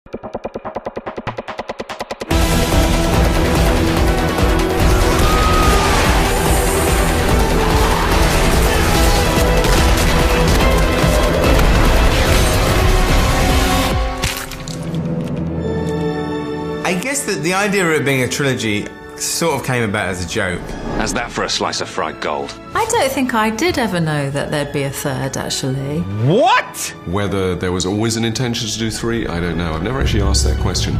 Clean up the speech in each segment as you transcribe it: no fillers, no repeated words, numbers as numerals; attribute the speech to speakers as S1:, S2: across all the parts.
S1: I guess that the idea of it being a trilogy sort of came about as a joke.
S2: How's that for a slice of fried gold?
S3: I don't think I did ever know that there'd be a third, actually.
S4: What?
S5: Whether there was always an intention to do 3, I don't know. I've never actually asked that question.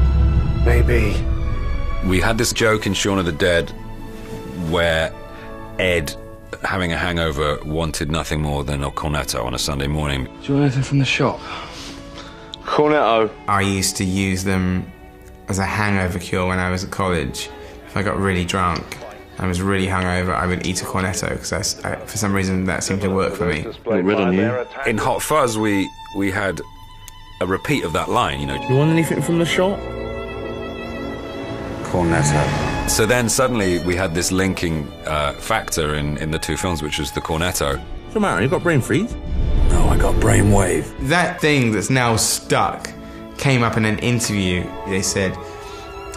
S4: Maybe.
S2: We had this joke in Shaun of the Dead where Ed, having a hangover, wanted nothing more than a Cornetto on a Sunday morning.
S4: Do you want anything from the shop?
S1: Cornetto. I used to use them as a hangover cure when I was at college. If I got really drunk, I was really hungover, I would eat a Cornetto because for some reason that seemed to work for me.
S4: Rid on you.
S2: In Hot Fuzz, we had a repeat of that line, you know.
S4: You want anything from the shop? Cornetto.
S2: So then suddenly we had this linking factor in the two films, which was the Cornetto.
S4: What's the matter? You got brain freeze?
S2: No, I got brainwave.
S1: That thing that's now stuck came up in an interview. They said,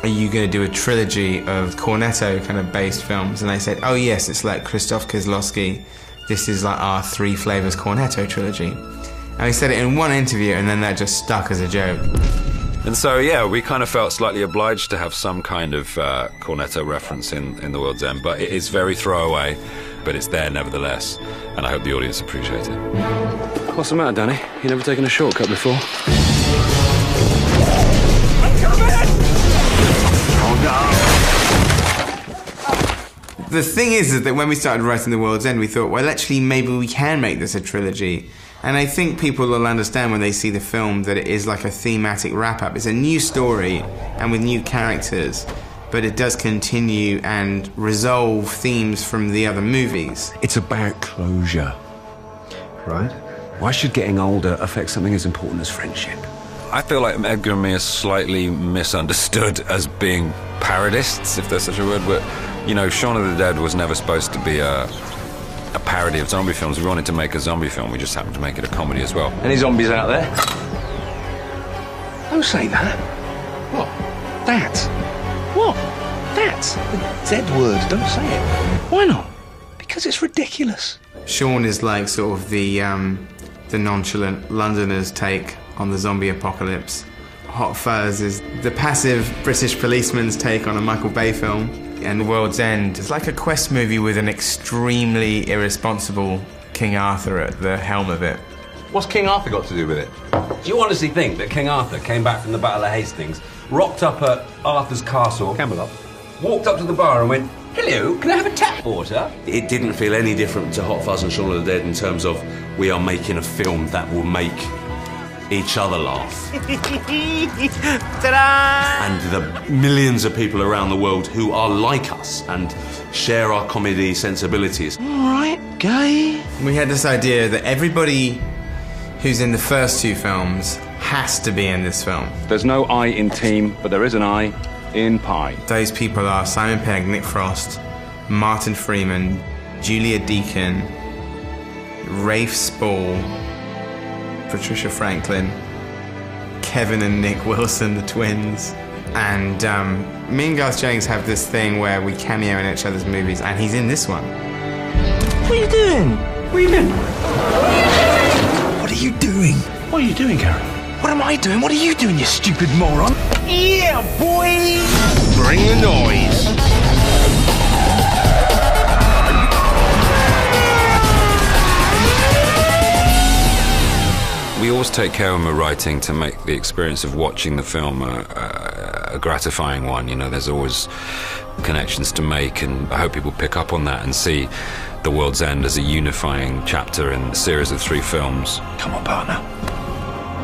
S1: are you going to do a trilogy of Cornetto kind of based films? And I said, oh yes, it's like Krzysztof Kieslowski. This is like our 3 Flavours Cornetto trilogy. And he said it in one interview, and then that just stuck as a joke.
S2: And so, yeah, we kind of felt slightly obliged to have some kind of Cornetto reference in The World's End, but it is very throwaway, but it's there nevertheless, and I hope the audience appreciate it.
S4: What's the matter, Danny? You never taken a shortcut before?
S1: The thing is that when we started writing The World's End, we thought, well, actually, maybe we can make this a trilogy. And I think people will understand when they see the film that it is like a thematic wrap-up. It's a new story and with new characters, but it does continue and resolve themes from the other movies.
S6: It's about closure.
S4: Right.
S6: Why should getting older affect something as important as friendship?
S2: I feel like Edgar and me are slightly misunderstood as being parodists, if there's such a word, but, you know, Shaun of the Dead was never supposed to be a parody of zombie films. We wanted to make a zombie film, we just happened to make it a comedy as well.
S4: Any zombies out there?
S6: Don't say that.
S4: What?
S6: That.
S4: What?
S6: That. The Z word. Don't say it.
S4: Why not?
S6: Because it's ridiculous.
S1: Shaun is like sort of the nonchalant Londoner's take on the zombie apocalypse. Hot Fuzz is the passive British policeman's take on a Michael Bay film. And The World's End is like a quest movie with an extremely irresponsible King Arthur at the helm of it.
S7: What's King Arthur got to do with it? Do you honestly think that King Arthur came back from the Battle of Hastings, rocked up at Arthur's castle, Camelot, walked up to the bar and went, hello, can I have a tap water?
S8: It didn't feel any different to Hot Fuzz and Shaun of the Dead in terms of we are making a film that will make each other laugh.
S7: Ta-da!
S8: And the millions of people around the world who are like us and share our comedy sensibilities.
S6: All right, gay.
S1: We had this idea that everybody who's in the first 2 films has to be in this film.
S4: There's no I in team, but there is an I in pie.
S1: Those people are Simon Pegg, Nick Frost, Martin Freeman, Julia Deakin, Rafe Spall, Patricia Franklin, Kevin and Nick Wilson, the twins. And me and Garth Jennings have this thing where we cameo in each other's movies, and he's in this one.
S6: What are you doing? What are you doing? What are you doing?
S4: What are you doing, Gary?
S6: What am I doing? What are you doing, you stupid moron? Yeah, boy!
S4: Bring the noise.
S2: We always take care when we're writing to make the experience of watching the film a gratifying one. You know, there's always connections to make, and I hope people pick up on that and see The World's End as a unifying chapter in a series of 3 films.
S6: Come on, partner.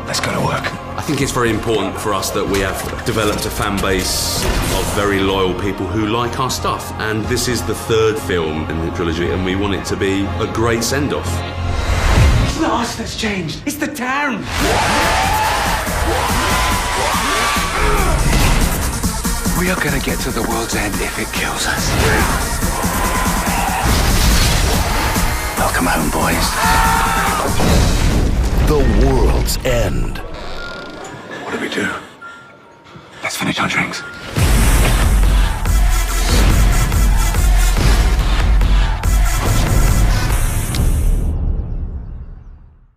S6: Let's go to work.
S8: I think it's very important for us that we have developed a fan base of very loyal people who like our stuff. And this is the 3rd film in the trilogy, and we want it to be a great send-off.
S6: It's not us that's changed. It's the town. We are going to get to the world's end if it kills us. Welcome home, boys.
S9: The World's End.
S6: What do we do?
S9: finish our drinks.